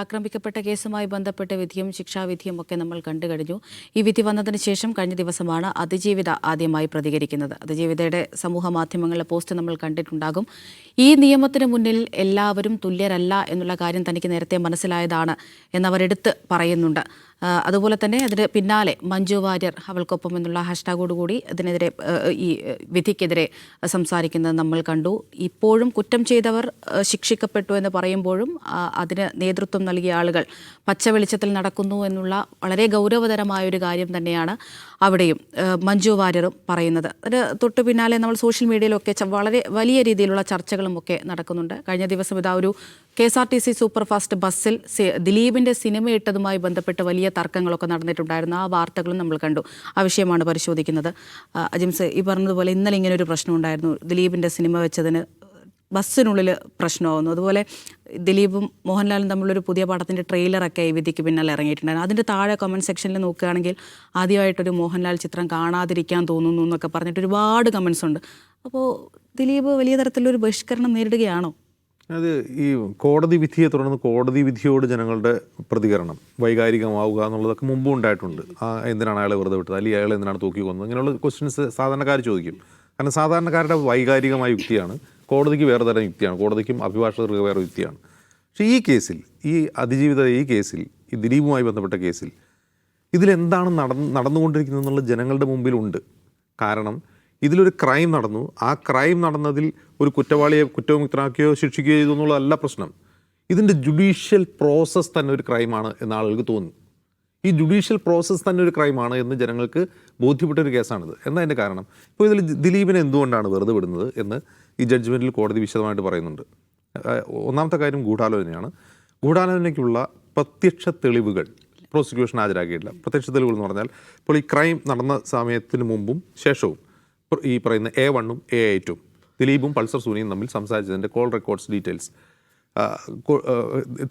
ആക്രമിക്കപ്പെട്ട കേസുമായി ബന്ധപ്പെട്ട വിധിയും ശിക്ഷാവിധിയും ഒക്കെ നമ്മൾ കണ്ടു കഴിഞ്ഞു. ഈ വിധി വന്നതിന് ശേഷം കഴിഞ്ഞ ദിവസമാണ് അതിജീവിത ആദ്യമായി പ്രതികരിക്കുന്നത്. അതിജീവിതയുടെ സമൂഹ മാധ്യമങ്ങളിലെ പോസ്റ്റ് നമ്മൾ കണ്ടിട്ടുണ്ടാകും. ഈ നിയമത്തിന് മുന്നിൽ എല്ലാവരും തുല്യരല്ല എന്നുള്ള കാര്യം തനിക്ക് നേരത്തെ മനസ്സിലായതാണ് എന്നവരെടുത്ത് പറയുന്നുണ്ട്. അതുപോലെ തന്നെ അതിന് പിന്നാലെ മഞ്ജു വാര്യർ അവൾക്കൊപ്പം എന്നുള്ള ഹാഷ്ടാഗോടുകൂടി ഇതിനെതിരെ ഈ വിധിക്കെതിരെ സംസാരിക്കുന്നത് നമ്മൾ കണ്ടു. ഇപ്പോഴും കുറ്റം ചെയ്തവർ ശിക്ഷിക്കപ്പെട്ടു എന്ന് പറയുമ്പോഴും അതിന് നേതൃത്വം നൽകിയ ആളുകൾ പച്ച വെളിച്ചത്തിൽ നടക്കുന്നു എന്നുള്ള വളരെ ഗൗരവതരമായൊരു കാര്യം തന്നെയാണ് അവിടെയും മഞ്ജു വാര്യറും പറയുന്നത്. അതിന് തൊട്ടു പിന്നാലെ നമ്മൾ സോഷ്യൽ മീഡിയയിലൊക്കെ വളരെ വലിയ രീതിയിലുള്ള ചർച്ചകളും ഒക്കെ നടക്കുന്നുണ്ട്. കഴിഞ്ഞ ദിവസം ഇതാ ഒരു KSRTC സൂപ്പർഫാസ്റ്റ് ബസ്സിൽ ദിലീപിൻ്റെ സിനിമ ഇട്ടതുമായി ബന്ധപ്പെട്ട് വലിയ തർക്കങ്ങളൊക്കെ നടന്നിട്ടുണ്ടായിരുന്നു. ആ വാർത്തകളും നമ്മൾ കണ്ടു. ആ വിഷയമാണ് പരിശോധിക്കുന്നത്. അജിംസ്, ഈ പറഞ്ഞതുപോലെ ഇന്നലെ ഇങ്ങനെ ഒരു പ്രശ്നം ഉണ്ടായിരുന്നു. ദിലീപിൻ്റെ സിനിമ വെച്ചതിന് ബസ്സിനുള്ളിൽ പ്രശ്നമാകുന്നു. അതുപോലെ ദിലീപും മോഹൻലാലും തമ്മിലൊരു പുതിയ പടത്തിൻ്റെ ട്രെയിലറൊക്കെ ഈ വിധിക്ക് പിന്നാലെ ഇറങ്ങിയിട്ടുണ്ടായിരുന്നു. അതിൻ്റെ താഴെ കമൻറ്റ് സെക്ഷനിൽ നോക്കുകയാണെങ്കിൽ ആദ്യമായിട്ടൊരു മോഹൻലാൽ ചിത്രം കാണാതിരിക്കാൻ തോന്നുന്നു എന്നൊക്കെ പറഞ്ഞിട്ട് ഒരുപാട് കമൻസ് ഉണ്ട്. അപ്പോൾ ദിലീപ് വലിയ തരത്തിലൊരു ബഹിഷ്കരണം നേരിടുകയാണോ? അത് ഈ കോടതി വിധിയെ തുടർന്ന് കോടതി വിധിയോട് ജനങ്ങളുടെ പ്രതികരണം വൈകാരികമാവുക എന്നുള്ളതൊക്കെ മുമ്പും ഉണ്ടായിട്ടുണ്ട്. എന്തിനാണ് അയാളെ വെറുതെ വിട്ടത്, അല്ലെങ്കിൽ അയാൾ എന്തിനാണ് തൂക്കി കൊന്നത്, ഇങ്ങനെയുള്ള ക്വസ്റ്റ്യൻസ് സാധാരണക്കാർ ചോദിക്കും. കാരണം സാധാരണക്കാരുടെ വൈകാരികമായ യുക്തിയാണ്, കോടതിക്ക് വേറെ തരം യുക്തിയാണ്, കോടതിക്കും അഭിഭാഷകർക്ക് വേറെ യുക്തിയാണ്. പക്ഷേ ഈ കേസിൽ, ഈ അതിജീവിത ഈ കേസിൽ, ഈ ദിലീപുമായി ബന്ധപ്പെട്ട കേസിൽ ഇതിലെന്താണ് നടന്നുകൊണ്ടിരിക്കുന്നത് എന്നുള്ള ജനങ്ങളുടെ മുമ്പിലുണ്ട്. കാരണം ഇതിലൊരു ക്രൈം നടന്നു. ആ ക്രൈം നടന്നതിൽ ഒരു കുറ്റവാളിയെ കുറ്റവിമുക്തനാക്കുകയോ ശിക്ഷിക്കുകയോ ചെയ്തു എന്നുള്ളതല്ല പ്രശ്നം. ഇതിൻ്റെ ജുഡീഷ്യൽ പ്രോസസ്സ് തന്നെ ഒരു ക്രൈമാണ് എന്ന് ആളുകൾക്ക് തോന്നുന്നു. ഈ ജുഡീഷ്യൽ പ്രോസസ്സ് തന്നെ ഒരു ക്രൈമാണ് എന്ന് ജനങ്ങൾക്ക് ബോധ്യപ്പെട്ടൊരു കേസാണിത്. എന്താ അതിൻ്റെ കാരണം? ഇപ്പോൾ ഇതിൽ ദിലീപിനെ എന്തുകൊണ്ടാണ് വെറുതെ വിടുന്നത് എന്ന് ഈ ജഡ്ജ്മെൻറ്റിൽ കോടതി വിശദമായിട്ട് പറയുന്നുണ്ട്. ഒന്നാമത്തെ കാര്യം ഗൂഢാലോചനയാണ്. ഗൂഢാലോചനയ്ക്കുള്ള പ്രത്യക്ഷ തെളിവുകൾ പ്രോസിക്യൂഷൻ ഹാജരാക്കിയിട്ടില്ല. പ്രത്യക്ഷ തെളിവുകൾ എന്ന് പറഞ്ഞാൽ ഇപ്പോൾ ഈ ക്രൈം നടന്ന സമയത്തിന് മുമ്പും ശേഷവും ഈ പറയുന്ന A1 A8 ദിലീപും പൾസർ സുനിയും തമ്മിൽ സംസാരിച്ചതിൻ്റെ കോൾ റെക്കോർഡ്സ് ഡീറ്റെയിൽസ്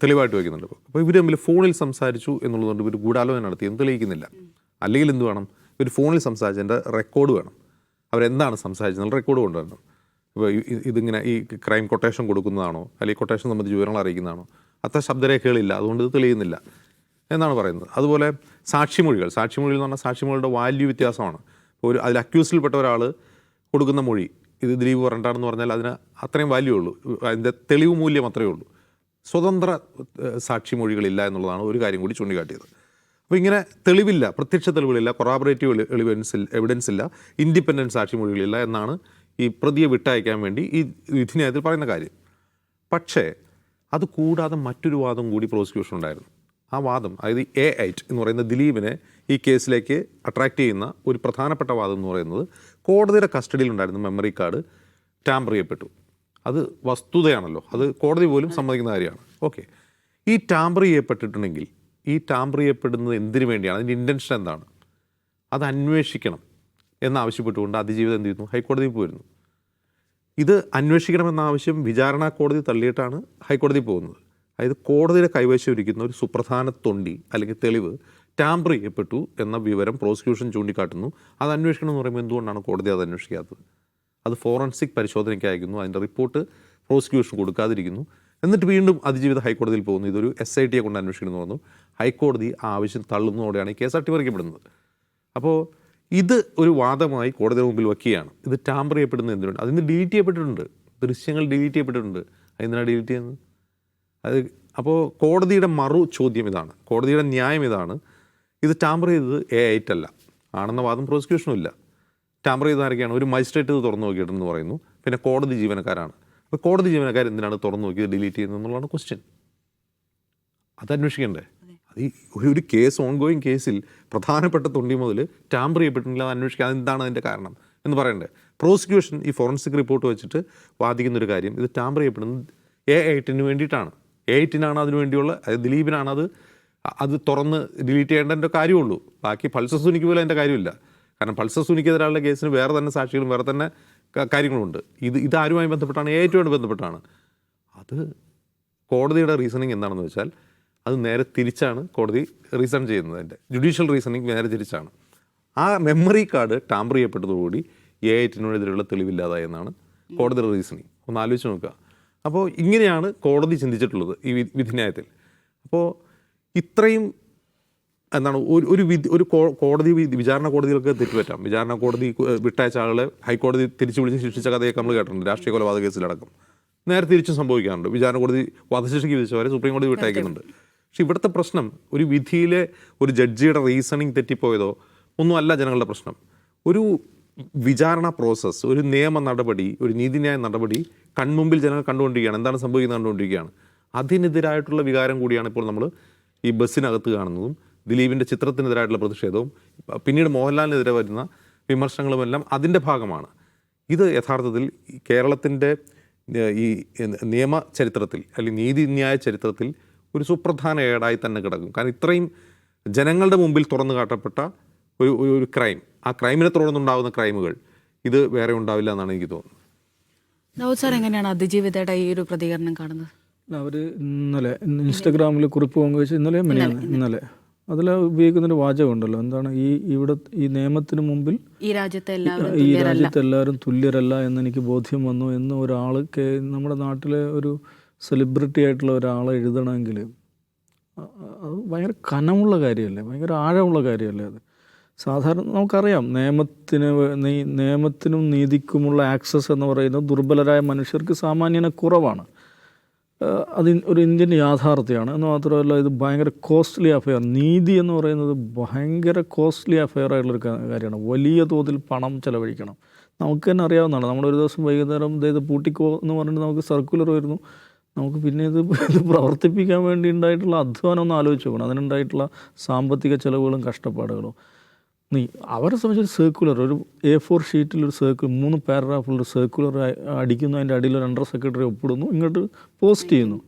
തെളിവായിട്ട് വയ്ക്കുന്നുണ്ട്. അപ്പോൾ ഇവർ തമ്മിൽ ഫോണിൽ സംസാരിച്ചു എന്നുള്ളതുകൊണ്ട് ഇവർ ഗൂഢാലോചന നടത്തിയെന്ന് തെളിയിക്കുന്നില്ല. അല്ലെങ്കിൽ എന്ത് വേണം? ഇവർ ഫോണിൽ സംസാരിച്ചതിൻ്റെ റെക്കോർഡ് വേണം. അവരെന്താണ് സംസാരിച്ചതെന്നുള്ള റെക്കോർഡ് കൊണ്ടുവരണം. ഇപ്പോൾ ഇതിങ്ങനെ ഈ ക്രൈം കൊട്ടേഷൻ കൊടുക്കുന്നതാണോ, അല്ലെങ്കിൽ കൊട്ടേഷൻ സംബന്ധിച്ച് വിവരങ്ങൾ അറിയിക്കുന്നതാണോ, അത്ര ശബ്ദരേഖകളില്ല, അതുകൊണ്ട് ഇത് തെളിയുന്നില്ല എന്നാണ് പറയുന്നത്. അതുപോലെ സാക്ഷിമൊഴികൾ എന്ന് പറഞ്ഞാൽ സാക്ഷിമൊഴികളുടെ വാല്യൂ വ്യത്യാസമാണ്. അതിൽ അക്യൂസിൽപ്പെട്ട ഒരാൾ കൊടുക്കുന്ന മൊഴി ഇത് ദിലീപ് പറഞ്ഞിട്ടാണെന്ന് പറഞ്ഞാൽ അതിന് അത്രയും വാല്യൂ ഉള്ളൂ, അതിൻ്റെ തെളിവ് മൂല്യം അത്രയേ ഉള്ളൂ. സ്വതന്ത്ര സാക്ഷിമൊഴികളില്ല എന്നുള്ളതാണ് ഒരു കാര്യം കൂടി ചൂണ്ടിക്കാട്ടിയത്. അപ്പോൾ ഇങ്ങനെ തെളിവില്ല, പ്രത്യക്ഷ തെളിവുകളില്ല, കൊറാബറേറ്റീവ് എവിഡൻസ് ഇല്ല, ഇൻഡിപെൻഡൻറ്റ് സാക്ഷിമൊഴികളില്ല എന്നാണ് ഈ പ്രതിയെ വിട്ടയക്കാൻ വേണ്ടി ഈ വിധിന്യായത്തിൽ പറയുന്ന കാര്യം. പക്ഷേ അത് കൂടാതെ മറ്റൊരു വാദം കൂടി പ്രോസിക്യൂഷൻ ഉണ്ടായിരുന്നു. ആ വാദം, അതായത് A8 എന്ന് പറയുന്ന ദിലീപിനെ ഈ കേസിലേക്ക് അട്രാക്റ്റ് ചെയ്യുന്ന ഒരു പ്രധാനപ്പെട്ട വാദം എന്ന് പറയുന്നത് കോടതിയുടെ കസ്റ്റഡിയിലുണ്ടായിരുന്ന മെമ്മറി കാർഡ് ടാമ്പർ ചെയ്യപ്പെട്ടു. അത് വസ്തുതയാണല്ലോ, അത് കോടതി പോലും സമ്മതിക്കുന്ന കാര്യമാണ്. ഓക്കെ, ഈ ടാമ്പർ ചെയ്യപ്പെട്ടിട്ടുണ്ടെങ്കിൽ ഈ ടാമ്പർ ചെയ്യപ്പെടുന്നത് എന്തിനു വേണ്ടിയാണ്, അതിൻ്റെ ഇൻറ്റൻഷൻ എന്താണ്, അത് അന്വേഷിക്കണം എന്നാവശ്യപ്പെട്ടുകൊണ്ട് അതിജീവിതം എന്ത് ചെയ്യുന്നു, ഹൈക്കോടതിയിൽ പോയിരുന്നു. ഇത് അന്വേഷിക്കണമെന്ന ആവശ്യം വിചാരണ കോടതി തള്ളിയിട്ടാണ് ഹൈക്കോടതി പോകുന്നത്. അതായത് കോടതിയുടെ കൈവശം ഇരിക്കുന്ന ഒരു സുപ്രധാന തൊണ്ടി അല്ലെങ്കിൽ തെളിവ് ടാമ്പർ ചെയ്യപ്പെട്ടു എന്ന വിവരം പ്രോസിക്യൂഷൻ ചൂണ്ടിക്കാട്ടുന്നു. അത് അന്വേഷിക്കണം എന്ന് പറയുമ്പോൾ എന്തുകൊണ്ടാണ് കോടതി അത് അന്വേഷിക്കാത്തത്? അത് ഫോറൻസിക് പരിശോധനയ്ക്ക് അയക്കുന്നു, അതിൻ്റെ റിപ്പോർട്ട് പ്രോസിക്യൂഷൻ കൊടുക്കാതിരിക്കുന്നു. എന്നിട്ട് വീണ്ടും അതിജീവിത ഹൈക്കോടതിയിൽ പോകുന്നു, ഇതൊരു SIT കൊണ്ട് അന്വേഷിക്കണമെന്ന് പറഞ്ഞു. ഹൈക്കോടതി ആ ആവശ്യം തള്ളുന്നതോടെയാണ് ഈ കേസ് അട്ടിമറിക്കപ്പെടുന്നത്. അപ്പോൾ ഇത് ഒരു വാദമായി കോടതിയുടെ മുമ്പിൽ വയ്ക്കുകയാണ്. ഇത് ടാമ്പർ ചെയ്യപ്പെടുന്നത് എന്തിനുണ്ട്? അതിന് ഡിലീറ്റ് ചെയ്യപ്പെട്ടിട്ടുണ്ട്, ദൃശ്യങ്ങൾ ഡിലീറ്റ് ചെയ്യപ്പെട്ടിട്ടുണ്ട്. അതെന്തിനാണ് ഡിലീറ്റ് ചെയ്യുന്നത്? അത് അപ്പോൾ കോടതിയുടെ മറു ചോദ്യം ഇതാണ്, കോടതിയുടെ ന്യായം ഇതാണ്, ഇത് ടാമ്പർ ചെയ്തത് A8 അല്ല ആണെന്ന വാദം പ്രോസിക്യൂഷനും ഇല്ല. ടാമ്പർ ചെയ്ത ആരൊക്കെയാണ്? ഒരു മജിസ്ട്രേറ്റ് ഇത് തുറന്നു നോക്കിയിട്ടെന്ന് പറയുന്നു, പിന്നെ കോടതി ജീവനക്കാരാണ്. അപ്പോൾ കോടതി ജീവനക്കാർ എന്തിനാണ് തുറന്നു നോക്കിയത് ഡിലീറ്റ് ചെയ്യുന്നത് എന്നുള്ളതാണ് ക്വസ്റ്റ്യൻ. അത് അന്വേഷിക്കണ്ടേ? അത് ഈ ഒരു കേസ്, ഓൺഗോയിങ് കേസിൽ പ്രധാനപ്പെട്ട തൊണ്ടി മുതൽ ടാമ്പർ ചെയ്യപ്പെട്ടിട്ടില്ല, അത് അന്വേഷിക്കാൻ എന്താണ് അതിൻ്റെ കാരണം എന്ന് പറയണ്ടേ? പ്രോസിക്യൂഷൻ ഈ ഫോറൻസിക് റിപ്പോർട്ട് വെച്ചിട്ട് വാദിക്കുന്നൊരു കാര്യം, ഇത് ടാമ്പർ ചെയ്യപ്പെടുന്നത് A8 വേണ്ടിയിട്ടാണ്, A8 അതിനു വേണ്ടിയുള്ള, ദിലീപിനാണ് അത് തുറന്ന് ഡിലീറ്റ് ചെയ്യേണ്ടതിൻ്റെ കാര്യമുള്ളൂ. ബാക്കി പൾസർ സുനിക്ക് പോലും അതിൻ്റെ കാര്യമില്ല. കാരണം പൾസർ സുനിക്കെതിരായുള്ള കേസിന് വേറെ തന്നെ സാക്ഷികളും വേറെ തന്നെ കാര്യങ്ങളുണ്ട്. ഇത് ആരുമായി ബന്ധപ്പെട്ടാണ്? A8 ബന്ധപ്പെട്ടാണ്. അത് കോടതിയുടെ റീസണിങ് എന്താണെന്ന് വെച്ചാൽ അത് നേരെ തിരിച്ചാണ് കോടതി റീസൺ ചെയ്യുന്നത്. അതിൻ്റെ ജുഡീഷ്യൽ റീസണിങ് നേരെ തിരിച്ചാണ്. ആ മെമ്മറി കാർഡ് ടാമ്പർ ചെയ്യപ്പെട്ടതോടുകൂടി A8 തെളിവില്ലാതായി എന്നാണ് കോടതിയുടെ റീസണിങ്. ഒന്ന് ആലോചിച്ച് നോക്കുക. അപ്പോൾ ഇങ്ങനെയാണ് കോടതി ചിന്തിച്ചിട്ടുള്ളത് ഈ വിധിന്യായത്തിൽ. അപ്പോൾ ഇത്രയും എന്താണ് ഒരു വിധി ഒരു കോടതി വിചാരണ കോടതികൾക്ക് തെറ്റുപറ്റാം. വിചാരണ കോടതി വിട്ടയച്ച ആളുകളെ ഹൈക്കോടതി തിരിച്ചു വിളിച്ച് ശിക്ഷിച്ച കഥയൊക്കെ നമ്മൾ കേട്ടിട്ടുണ്ട്. രാഷ്ട്രീയ കൊലപാതക കേസിലടക്കം നേരെ തിരിച്ചും സംഭവിക്കാറുണ്ട്. വിചാരണ കോടതി വധശിക്ഷയ്ക്ക് വിധിച്ചവരെ സുപ്രീം കോടതി വിട്ടയക്കുന്നുണ്ട്. പക്ഷെ ഇവിടുത്തെ പ്രശ്നം ഒരു വിധിയിലെ ഒരു ജഡ്ജിയുടെ റീസണിങ് തെറ്റിപ്പോയതോ ഒന്നുമല്ല ജനങ്ങളുടെ പ്രശ്നം. ഒരു വിചാരണ പ്രോസസ്സ്, ഒരു നിയമ നടപടി, ഒരു നീതിന്യായ നടപടി കൺമുമ്പിൽ ജനങ്ങൾ കണ്ടുകൊണ്ടിരിക്കുകയാണ്. എന്താണ് സംഭവിക്കുന്നത് കണ്ടുകൊണ്ടിരിക്കുകയാണ്. അതിനെതിരായിട്ടുള്ള വികാരം കൂടിയാണ് ഇപ്പോൾ നമ്മൾ ഈ ബസ്സിനകത്ത് കാണുന്നതും ദിലീപിൻ്റെ ചിത്രത്തിനെതിരായിട്ടുള്ള പ്രതിഷേധവും പിന്നീട് മോഹൻലാലിനെതിരെ വരുന്ന വിമർശനങ്ങളുമെല്ലാം അതിൻ്റെ ഭാഗമാണ്. ഇത് യഥാർത്ഥത്തിൽ കേരളത്തിൻ്റെ ഈ നിയമ ചരിത്രത്തിൽ അല്ലെങ്കിൽ നീതിന്യായ ചരിത്രത്തിൽ ഒരു സുപ്രധാന ഏടായി തന്നെ കിടക്കും. കാരണം ഇത്രയും ജനങ്ങളുടെ മുമ്പിൽ തുറന്നു കാട്ടപ്പെട്ട ഒരു ക്രൈം, ആ ക്രൈമിനെ തുടർന്നുണ്ടാകുന്ന ക്രൈമുകൾ ഇത് വേറെ ഉണ്ടാവില്ല എന്നാണ് എനിക്ക് തോന്നുന്നത്. നവോദ് സാർ, എങ്ങനെയാണ് അതിജീവിതയുടെ ഈ ഒരു പ്രതികരണം കാണുന്നത്? അവർ ഇന്നലെ ഇൻസ്റ്റഗ്രാമിൽ കുറിപ്പ് പങ്കുവെച്ച് ഇന്നലെ അതിൽ ഉപയോഗിക്കുന്നൊരു വാചകമുണ്ടല്ലോ, എന്താണ് ഈ നിയമത്തിന് മുമ്പിൽ ഈ രാജ്യത്തെ എല്ലാവരും തുല്യരല്ല എന്നെനിക്ക് ബോധ്യം വന്നു എന്ന് ഒരാൾ നമ്മുടെ നാട്ടിലെ ഒരു സെലിബ്രിറ്റി ആയിട്ടുള്ള ഒരാളെ എഴുതണമെങ്കിൽ അത് ഭയങ്കര കനമുള്ള കാര്യമല്ലേ, ഭയങ്കര ആഴമുള്ള കാര്യമല്ലേ അത്. സാധാരണ നമുക്കറിയാം നിയമത്തിനും നീതിക്കുമുള്ള ആക്സസ് എന്ന് പറയുന്നത് ദുർബലരായ മനുഷ്യർക്ക് സാമാന്യന കുറവാണ്. അത് ഒരു ഇന്ത്യൻ യാഥാർത്ഥ്യമാണ്. എന്ന് മാത്രമല്ല ഇത് ഭയങ്കര കോസ്റ്റ്ലി അഫെയർ. നീതി എന്ന് പറയുന്നത് ഭയങ്കര കോസ്റ്റ്ലി അഫെയർ ആയിട്ടുള്ളൊരു കാര്യമാണ്. വലിയ തോതിൽ പണം ചെലവഴിക്കണം. നമുക്ക് തന്നെ അറിയാവുന്നതാണ്. നമ്മളൊരു ദിവസം വൈകുന്നേരം ഇത് പൂട്ടിക്കോ എന്ന് പറഞ്ഞിട്ട് നമുക്ക് സർക്കുലർ വരുന്നു. നമുക്ക് പിന്നെ ഇത് പ്രവർത്തിപ്പിക്കാൻ വേണ്ടി ഉണ്ടായിട്ടുള്ള അധ്വാനം ഒന്ന് ആലോചിച്ച് നോക്കണം. അതിനുണ്ടായിട്ടുള്ള സാമ്പത്തിക ചെലവുകളും കഷ്ടപ്പാടുകളും. അവരെ സംബന്ധിച്ചൊരു സർക്കുലർ, ഒരു A4 ഷീറ്റിലൊരു സർക്കുലർ, 3 പാരഗ്രാഫുള്ളൊരു സർക്കുലർ അടിക്കുന്നു, അതിൻ്റെ അടിയിൽ ഒരു അണ്ടർ സെക്രട്ടറി ഒപ്പിടുന്നു, ഇങ്ങോട്ട് പോസ്റ്റ് ചെയ്യുന്നു.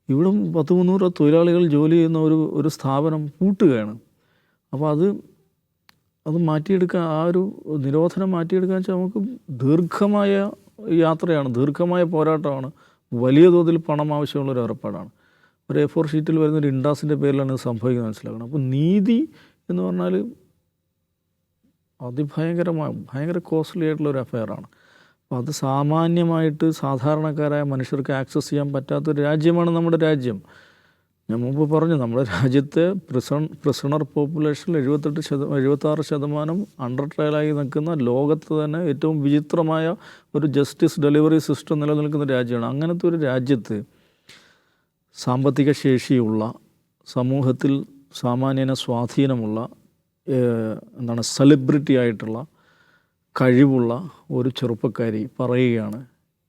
ഇവിടെ 100-300 തൊഴിലാളികൾ ജോലി ചെയ്യുന്ന ഒരു സ്ഥാപനം പൂട്ടുകയാണ്. അപ്പോൾ അത് മാറ്റിയെടുക്കാൻ, ആ ഒരു നിരോധനം മാറ്റിയെടുക്കാൻ വെച്ചാൽ നമുക്ക് ദീർഘമായ യാത്രയാണ്, ദീർഘമായ പോരാട്ടമാണ്, വലിയ തോതിൽ പണം ആവശ്യമുള്ളൊരു ഏർപ്പാടാണ്. ഒരു A4 ഷീറ്റിൽ വരുന്നൊരു ഇൻഡാസിൻ്റെ പേരിലാണ് ഇത് സംഭവിക്കുന്നത് മനസ്സിലാക്കണം. അപ്പോൾ നീതി എന്ന് പറഞ്ഞാൽ ഭയങ്കര കോസ്റ്റ്ലി ആയിട്ടുള്ളൊരു അഫെയറാണ്. അപ്പോൾ അത് സാമാന്യമായിട്ട് സാധാരണക്കാരായ മനുഷ്യർക്ക് ആക്സസ് ചെയ്യാൻ പറ്റാത്തൊരു രാജ്യമാണ് നമ്മുടെ രാജ്യം. ഞാൻ മുമ്പ് പറഞ്ഞു, നമ്മുടെ രാജ്യത്തെ പ്രിസണർ പോപ്പുലേഷനിൽ 76% അണ്ടർ ട്രയലായി നിൽക്കുന്ന, ലോകത്ത് തന്നെ ഏറ്റവും വിചിത്രമായ ഒരു ജസ്റ്റിസ് ഡെലിവറി സിസ്റ്റം നിലനിൽക്കുന്ന രാജ്യമാണ്. അങ്ങനത്തെ ഒരു രാജ്യത്ത് സാമ്പത്തിക ശേഷിയുള്ള, സമൂഹത്തിൽ സാമാന്യന സ്വാധീനമുള്ള, സെലിബ്രിറ്റി ആയിട്ടുള്ള, കഴിവുള്ള ഒരു ചെറുപ്പക്കാരി പറയുകയാണ്,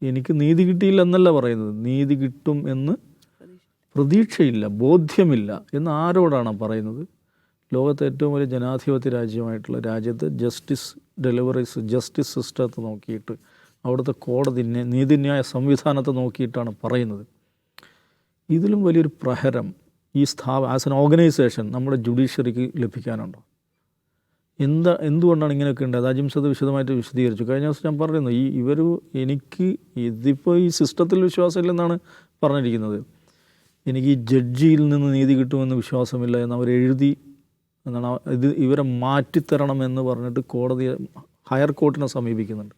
എനിക്ക് നീതി കിട്ടിയില്ല എന്നല്ല പറയുന്നത്, നീതി കിട്ടും എന്ന് പ്രതീക്ഷയില്ല, ബോധ്യമില്ല എന്ന് ആരോടാണ് പറയുന്നത്? ലോകത്തെ ഏറ്റവും വലിയ ജനാധിപത്യ രാജ്യമായിട്ടുള്ള രാജ്യത്ത് ജസ്റ്റിസ് സിസ്റ്റത്തെ നോക്കിയിട്ട്, അവിടുത്തെ കോടതി നീതിന്യായ സംവിധാനത്തെ നോക്കിയിട്ടാണ് പറയുന്നത്. ഇതിലും വലിയൊരു പ്രഹരം ഈ ആസ് എൻ ഓർഗനൈസേഷൻ നമ്മുടെ ജുഡീഷ്യറിക്ക് ലഭിക്കാനുണ്ടോ? എന്തുകൊണ്ടാണ് ഇങ്ങനെയൊക്കെ ഉണ്ടായത്? അജിംസ് അത് വിശദമായിട്ട് വിശദീകരിച്ചു. കഴിഞ്ഞ ദിവസം ഞാൻ പറയുന്നു, എനിക്ക് ഇതിപ്പോൾ ഈ സിസ്റ്റത്തിൽ വിശ്വാസമില്ലെന്നാണ് പറഞ്ഞിരിക്കുന്നത്. എനിക്ക് ഈ ജഡ്ജിയിൽ നിന്ന് നീതി കിട്ടുമെന്ന് വിശ്വാസമില്ല എന്ന് അവരെഴുതി, ഇവരെ മാറ്റിത്തരണമെന്ന് പറഞ്ഞിട്ട് ഹയർ കോർട്ടിനെ സമീപിക്കുന്നുണ്ട്.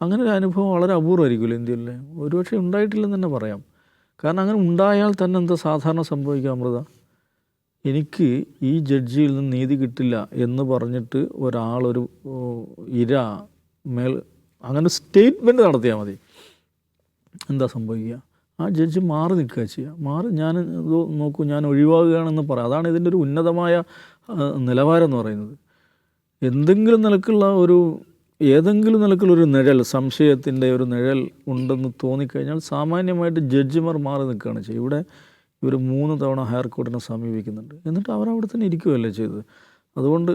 അങ്ങനെ ഒരു അനുഭവം വളരെ അപൂർവമായിരിക്കുമല്ലോ ഇന്ത്യയിൽ. ഒരുപക്ഷെ ഉണ്ടായിട്ടില്ലെന്ന് തന്നെ പറയാം. കാരണം അങ്ങനെ ഉണ്ടായാൽ തന്നെ എന്താ സാധാരണ സംഭവിക്കുക അമൃത? എനിക്ക് ഈ ജഡ്ജിയിൽ നിന്ന് നീതി കിട്ടില്ല എന്ന് പറഞ്ഞിട്ട് ഒരാളൊരു അങ്ങനെ സ്റ്റേറ്റ്മെൻറ്റ് നടത്തിയാൽ മതി. എന്താ സംഭവിക്കുക? ആ ജഡ്ജി മാറി നിൽക്കുക ചെയ്യുക. ഞാൻ നോക്കൂ, ഞാൻ ഒഴിവാകുകയാണെന്ന് പറയാം. അതാണ് ഇതിൻ്റെ ഒരു ഉന്നതമായ നിലവാരം എന്ന് പറയുന്നത്. ഏതെങ്കിലും നിലക്കുള്ള ഒരു നിഴൽ, സംശയത്തിൻ്റെ ഒരു നിഴൽ ഉണ്ടെന്ന് തോന്നിക്കഴിഞ്ഞാൽ സാമാന്യമായിട്ട് ജഡ്ജിമാർ മാറി നിൽക്കുകയാണ് ചെയ്യുക. ഇവർ 3 തവണ ഹയർ കോർട്ടിനെ സമീപിക്കുന്നുണ്ട്. എന്നിട്ട് അവരവിടെ തന്നെ ഇരിക്കുകയല്ലേ ചെയ്തത്. അതുകൊണ്ട്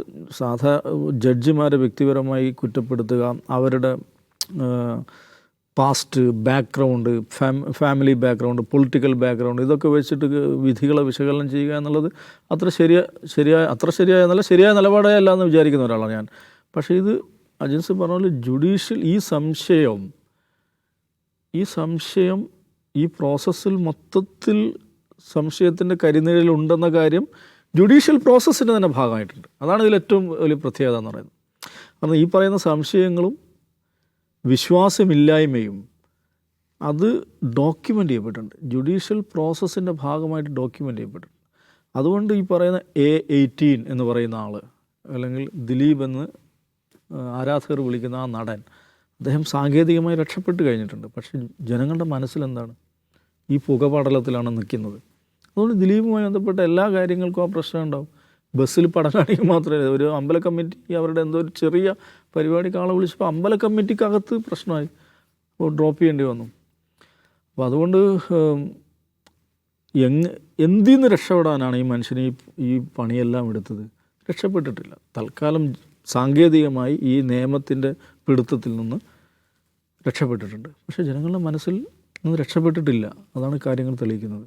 ജഡ്ജിമാരെ വ്യക്തിപരമായി കുറ്റപ്പെടുത്തുക, അവരുടെ past background, family background, political background, ഇതൊക്കെ വെച്ചിട്ട് വിധികളെ വിശകലനം ചെയ്യുക എന്നുള്ളത് ശരിയായ നിലപാടേ അല്ല എന്ന് വിചാരിക്കുന്ന ഒരാളാണ് ഞാൻ. പക്ഷേ ഇത് അജിൻസ് പറഞ്ഞ പോലെ ജുഡീഷ്യൽ ഈ സംശയം ഈ പ്രോസസ്സിൽ മൊത്തത്തിൽ സംശയത്തിൻ്റെ കരിനിഴലുണ്ടെന്ന കാര്യം ജുഡീഷ്യൽ പ്രോസസ്സിൻ്റെ തന്നെ ഭാഗമായിട്ടുണ്ട്. അതാണ് ഇതിൽ ഏറ്റവും വലിയ പ്രത്യേകത എന്ന് പറയുന്നത്. കാരണം ഈ പറയുന്ന സംശയങ്ങളും വിശ്വാസമില്ലായ്മയും അത് ഡോക്യുമെൻ്റ് ചെയ്യപ്പെട്ടിട്ടുണ്ട്. ജുഡീഷ്യൽ പ്രോസസ്സിൻ്റെ ഭാഗമായിട്ട് ഡോക്യുമെൻ്റ് ചെയ്യപ്പെട്ടിട്ടുണ്ട്. അതുകൊണ്ട് ഈ പറയുന്ന A18 എന്ന് പറയുന്ന ആൾ, അല്ലെങ്കിൽ ദിലീപ് എന്ന് ആരാധകർ വിളിക്കുന്ന ആ നടൻ, അദ്ദേഹം സാങ്കേതികമായി രക്ഷപ്പെട്ട് കഴിഞ്ഞിട്ടുണ്ട്. പക്ഷേ ജനങ്ങളുടെ മനസ്സിലെന്താണ്? ഈ പുകപടലത്തിലാണ് നിൽക്കുന്നത്. അതുകൊണ്ട് ദിലീപുമായി ബന്ധപ്പെട്ട എല്ലാ കാര്യങ്ങൾക്കും ആ പ്രശ്നം ഉണ്ടാവും. ബസ്സിൽ പടനാണെങ്കിൽ മാത്രമേ, ഒരു അമ്പല കമ്മിറ്റി അവരുടെ എന്തോ ഒരു ചെറിയ പരിപാടിക്ക് ആളെ വിളിച്ചപ്പോൾ അമ്പല കമ്മിറ്റിക്കകത്ത് പ്രശ്നമായി, ഡ്രോപ്പ് ചെയ്യേണ്ടി വന്നു. അപ്പോൾ അതുകൊണ്ട് എന്തിൽ നിന്ന് രക്ഷപ്പെടാനാണ് ഈ മനുഷ്യന് ഈ പണിയെല്ലാം എടുത്തത്? രക്ഷപ്പെട്ടിട്ടില്ല. തൽക്കാലം സാങ്കേതികമായി ഈ നിയമത്തിൻ്റെ പിടുത്തത്തിൽ നിന്ന് രക്ഷപ്പെട്ടിട്ടുണ്ട്. പക്ഷേ ജനങ്ങളുടെ മനസ്സിൽ നിന്ന് രക്ഷപ്പെട്ടിട്ടില്ല. അതാണ് കാര്യങ്ങൾ തെളിയിക്കുന്നത്.